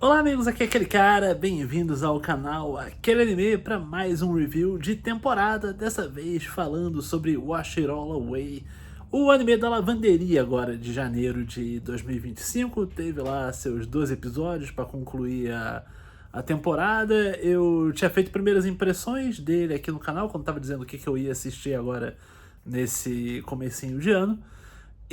Olá amigos, aqui é aquele cara, bem-vindos ao canal Aquele Anime para mais um review de temporada, dessa vez falando sobre Wash It All Away, o anime da lavanderia agora de janeiro de 2025, teve lá seus 12 episódios para concluir a temporada. Eu tinha feito primeiras impressões dele aqui no canal, quando estava dizendo o que eu ia assistir agora nesse comecinho de ano.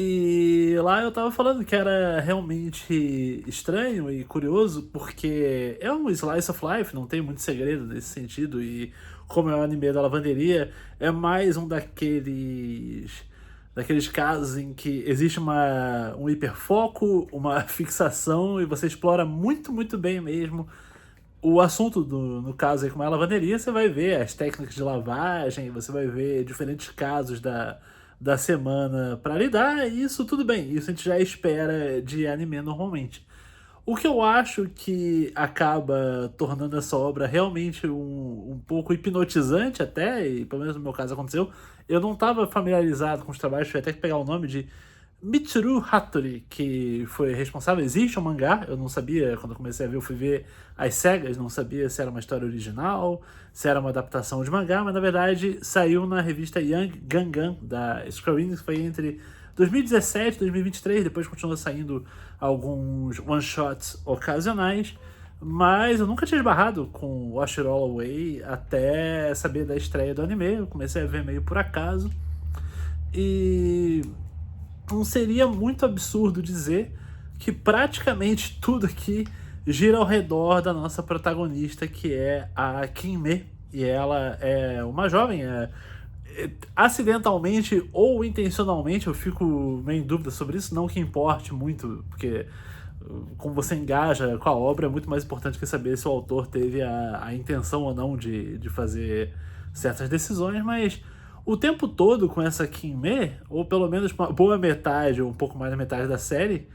E lá eu tava falando que era realmente estranho e curioso, porque é um slice of life, não tem muito segredo nesse sentido, e como é um anime da lavanderia, é mais um daqueles casos em que existe um hiperfoco, uma fixação, e você explora muito bem mesmo o assunto no caso aí, como é a lavanderia. Você vai ver as técnicas de lavagem, você vai ver diferentes casos da semana para lidar, e isso tudo bem, isso a gente já espera de anime normalmente. O que eu acho que acaba tornando essa obra realmente um pouco hipnotizante até, e pelo menos no meu caso aconteceu, eu não estava familiarizado com os trabalhos, tive até que pegar o nome de Mitsuru Hattori, que foi responsável. Existe um mangá, eu não sabia, quando eu comecei a ver, eu fui ver as cegas, não sabia se era uma história original, se era uma adaptação de mangá, mas na verdade saiu na revista Young Gangan, da Square Enix, foi entre 2017 e 2023, depois continuou saindo alguns one-shots ocasionais, mas eu nunca tinha esbarrado com Wash It All Away até saber da estreia do anime. Eu comecei a ver meio por acaso, e não seria muito absurdo dizer que praticamente tudo aqui gira ao redor da nossa protagonista, que é a Kinme. E ela é uma jovem, acidentalmente ou intencionalmente, eu fico meio em dúvida sobre isso, não que importe muito, porque como você engaja com a obra é muito mais importante que saber se o autor teve a intenção ou não de fazer certas decisões. Mas o tempo todo com essa Kinme, ou pelo menos uma boa metade, ou um pouco mais da metade da série,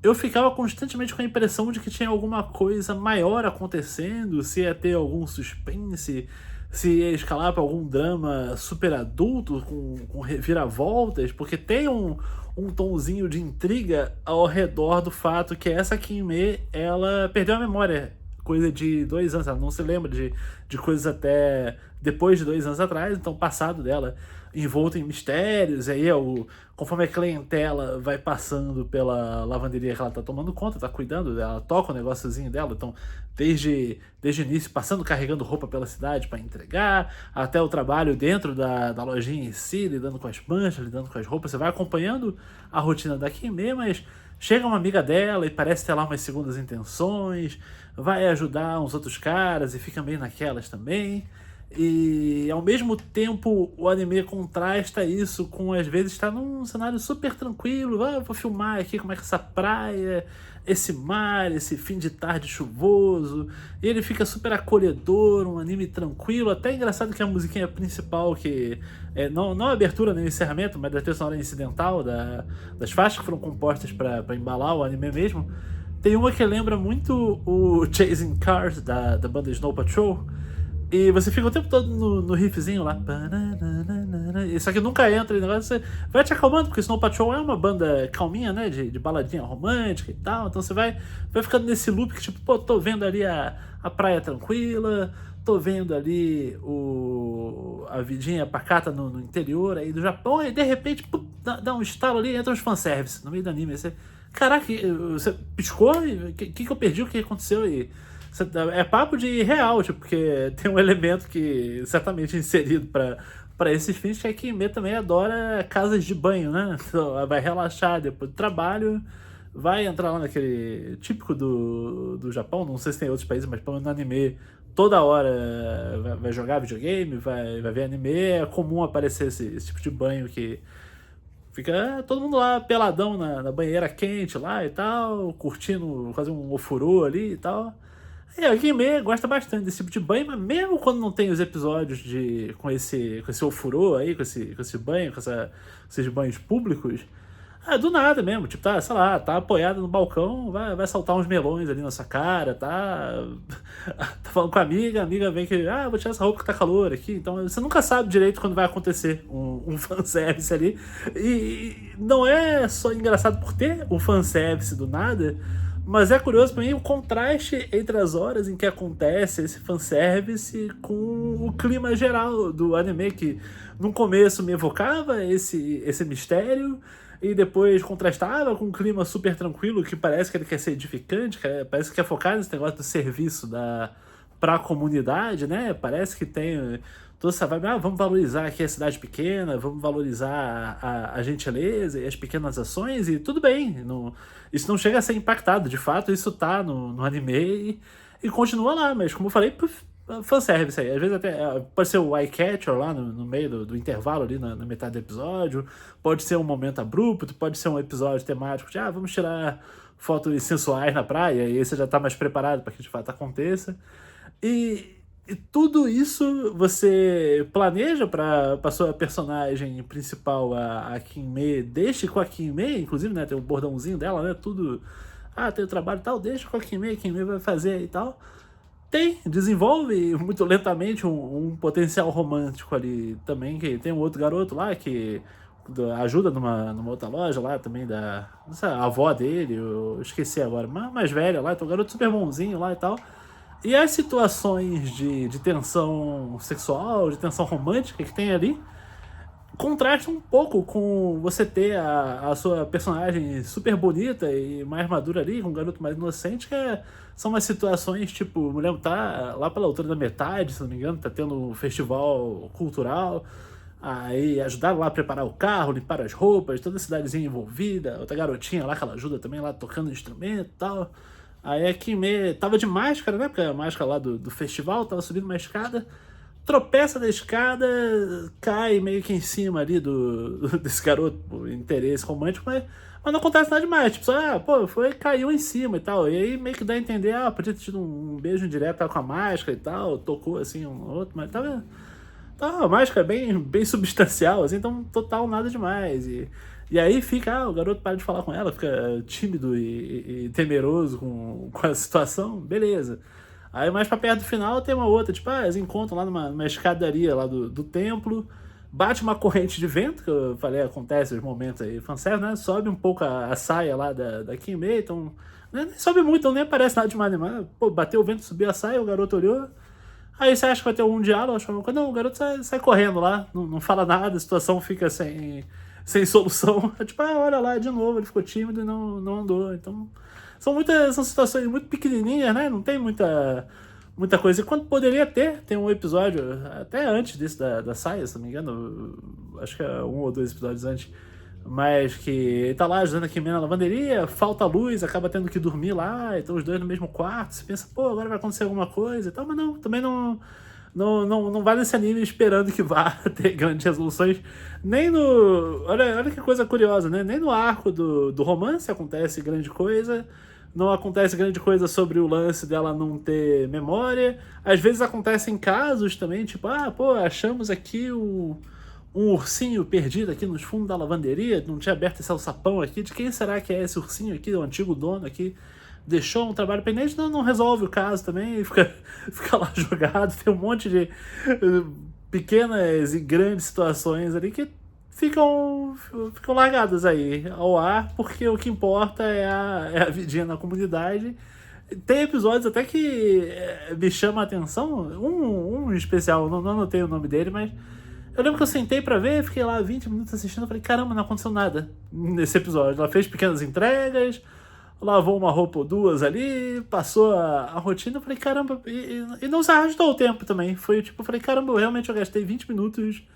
eu ficava constantemente com a impressão de que tinha alguma coisa maior acontecendo, se ia ter algum suspense, se ia escalar para algum drama super adulto, com reviravoltas, porque tem um tomzinho de intriga ao redor do fato que essa Kinme, ela perdeu a memória coisa de 2 anos, ela não se lembra de coisas até depois de 2 anos atrás, então o passado dela envolto em mistérios. E aí conforme a clientela vai passando pela lavanderia que ela tá tomando conta, tá cuidando dela, toca o negóciozinho dela, então desde o início, passando, carregando roupa pela cidade para entregar, até o trabalho dentro da lojinha em si, lidando com as manchas, lidando com as roupas, você vai acompanhando a rotina da Kinme, mas chega uma amiga dela e parece ter lá umas segundas intenções, vai ajudar uns outros caras e fica meio naquelas também. E ao mesmo tempo o anime contrasta isso com, às vezes, estar num cenário super tranquilo. Vou filmar aqui como é que essa praia, esse mar, esse fim de tarde chuvoso, e ele fica super acolhedor, um anime tranquilo. Até engraçado que a musiquinha principal, que não a abertura nem o encerramento, mas da trilha sonora incidental, das faixas que foram compostas para embalar o anime mesmo, tem uma que lembra muito o Chasing Cars da banda Snow Patrol. E você fica o tempo todo no riffzinho lá. Isso aqui nunca entra, e negócio, você vai te acalmando, porque Snow Patrol é uma banda calminha, né? De baladinha romântica e tal. Então você vai ficando nesse loop que, tipo, pô, tô vendo ali a praia tranquila, tô vendo ali a vidinha pacata no interior aí do Japão, e de repente, pô, dá um estalo ali, entra uns fanservice no meio do anime. Aí você, caraca, você piscou? O que eu perdi? O que aconteceu? E é papo de real, tipo, porque tem um elemento que certamente é inserido para esses fins, que a Kinme também adora casas de banho, né? Então ela vai relaxar depois do trabalho, vai entrar lá naquele típico do Japão, não sei se tem outros países, mas pelo menos no anime, toda hora vai jogar videogame, vai ver anime. É comum aparecer esse tipo de banho que fica todo mundo lá peladão na banheira quente lá e tal, curtindo quase um ofurô ali e tal. E a Kinme gosta bastante desse tipo de banho, mas mesmo quando não tem os episódios com esse ofurô aí, com esse banho, esses banhos públicos, do nada mesmo, tipo, tá, sei lá, tá apoiado no balcão, vai saltar uns melões ali na sua cara, tá falando com a amiga vem que, vou tirar essa roupa que tá calor aqui. Então você nunca sabe direito quando vai acontecer um fanservice ali. E não é só engraçado por ter o fanservice do nada, Mas é curioso pra mim o contraste entre as horas em que acontece esse fanservice com o clima geral do anime, que no começo me evocava esse mistério, e depois contrastava com um clima super tranquilo, que parece que ele quer ser edificante, parece que quer focar nesse negócio do serviço pra comunidade, né? Parece que tem toda essa vibe, vamos valorizar aqui a cidade pequena, vamos valorizar a gentileza e as pequenas ações, e tudo bem, isso não chega a ser impactado, de fato isso tá no anime e continua lá, mas como eu falei, fanservice aí, às vezes até pode ser o eye catcher lá no meio do intervalo ali na metade do episódio, pode ser um momento abrupto, pode ser um episódio temático de vamos tirar fotos sensuais na praia, e aí você já tá mais preparado para que de fato aconteça. E tudo isso você planeja para sua personagem principal, a Kinmei, deixe com a Kinmei, inclusive, né, tem o bordãozinho dela, né, tudo, tem o trabalho e tal, deixa com a Kinmei vai fazer e tal. Desenvolve muito lentamente um potencial romântico ali também, que tem um outro garoto lá que ajuda numa outra loja lá também, essa avó dele, eu esqueci agora, mais velha lá, então um garoto super bonzinho lá e tal. E as situações de tensão sexual, de tensão romântica que tem ali, contrastam um pouco com você ter a sua personagem super bonita e mais madura ali, com um garoto mais inocente, são umas situações, tipo, me lembro, tá lá pela altura da metade, se não me engano, tá tendo um festival cultural, aí ajudaram lá a preparar o carro, limpar as roupas, toda a cidadezinha envolvida, outra garotinha lá que ela ajuda também lá tocando instrumento e tal. Aí a Kimê tava de máscara, né? Porque a máscara lá do festival, tava subindo uma escada, tropeça da escada, cai meio que em cima ali desse garoto, por interesse romântico, mas não acontece nada demais. Tipo, só, caiu em cima e tal. E aí meio que dá a entender, podia ter tido um beijo direto com a máscara e tal, tocou assim um outro, mas tava uma máscara bem substancial, assim, então total nada demais. E aí fica, o garoto para de falar com ela, fica tímido e temeroso com a situação, beleza. Aí mais pra perto do final tem uma outra, tipo, eles encontram lá numa escadaria lá do templo, bate uma corrente de vento, que eu falei, acontece os momentos aí, fanservice, né? Sobe um pouco a saia lá da Kinmei, então, nem sobe muito, então nem aparece nada demais, mas, bateu o vento, subiu a saia, o garoto olhou. Aí você acha que vai ter algum diálogo, não, o garoto sai correndo lá, não fala nada, a situação fica sem solução. É tipo, olha lá, de novo, ele ficou tímido e não andou. Então, são situações muito pequenininhas, né? Não tem muita coisa. E quando poderia tem um episódio, até antes desse da saia, se não me engano, acho que é um ou dois episódios antes, mas que ele tá lá ajudando a Kimi na lavanderia, falta luz, acaba tendo que dormir lá, então os dois no mesmo quarto, você pensa, agora vai acontecer alguma coisa e tal, mas não, também não vai nesse anime esperando que vá ter grandes resoluções, nem no... Olha que coisa curiosa, né? Nem no arco do romance acontece grande coisa, não acontece grande coisa sobre o lance dela não ter memória, às vezes acontecem casos também, tipo, achamos aqui um ursinho perdido aqui nos fundos da lavanderia, não tinha aberto esse alçapão aqui, de quem será que é esse ursinho aqui, o antigo dono aqui, deixou um trabalho pendente, não resolve o caso também, fica lá jogado, tem um monte de pequenas e grandes situações ali que ficam largadas aí ao ar, porque o que importa é a vidinha na comunidade. Tem episódios até que me chama a atenção, um especial, não anotei o nome dele, mas eu lembro que eu sentei pra ver, fiquei lá 20 minutos assistindo, falei, caramba, não aconteceu nada nesse episódio. Ela fez pequenas entregas, lavou uma roupa ou duas ali, passou a rotina, eu falei, caramba, e não se arrastou o tempo também. Foi tipo, eu falei, caramba, eu gastei 20 minutos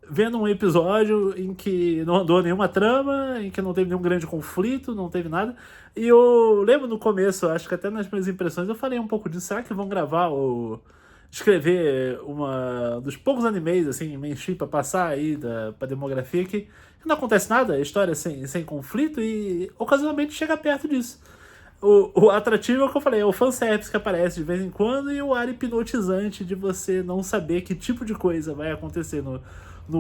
vendo um episódio em que não andou nenhuma trama, em que não teve nenhum grande conflito, não teve nada. E eu lembro no começo, acho que até nas minhas impressões, eu falei um pouco disso, será que vão gravar escrever dos poucos animes, assim, mainstream pra passar aí pra demografia que não acontece nada, a história sem conflito e ocasionalmente chega perto disso. O atrativo é o que eu falei, é o fanservice que aparece de vez em quando e o ar hipnotizante de você não saber que tipo de coisa vai acontecer no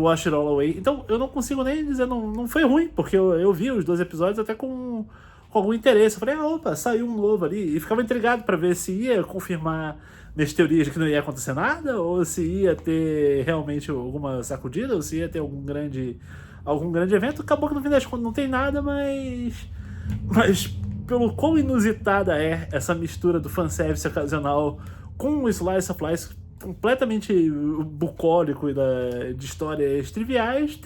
Wash It All Away. Então eu não consigo nem dizer, não foi ruim, porque eu vi os 2 episódios até com algum interesse. Eu falei, opa, saiu um novo ali. E ficava intrigado pra ver se ia confirmar minhas teorias de que não ia acontecer nada, ou se ia ter realmente alguma sacudida, ou se ia ter algum grande evento. Acabou que no fim das contas não tem nada, mas pelo quão inusitada é essa mistura do fanservice ocasional com o Slice of Life completamente bucólico e de histórias triviais,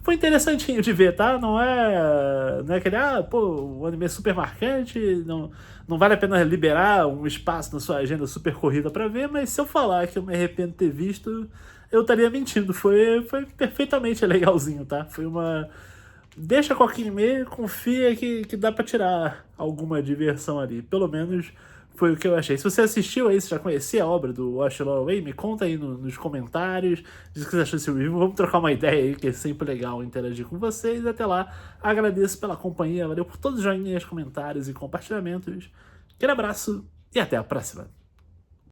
foi interessantinho de ver, tá? Não é aquele, o anime é super marcante, não vale a pena liberar um espaço na sua agenda super corrida pra ver, mas se eu falar que eu me arrependo de ter visto, eu estaria mentindo. Foi perfeitamente legalzinho, tá? Foi uma... Deixa com aquele e-mail, confia que dá pra tirar alguma diversão ali. Pelo menos foi o que eu achei. Se você assistiu aí, se já conhecia a obra do Wash It All Away, me conta aí nos comentários. Diz o que você achou desse review. Vamos trocar uma ideia aí, que é sempre legal interagir com vocês. Até lá, agradeço pela companhia. Valeu por todos os joinhas, comentários e compartilhamentos. Aquele abraço e até a próxima.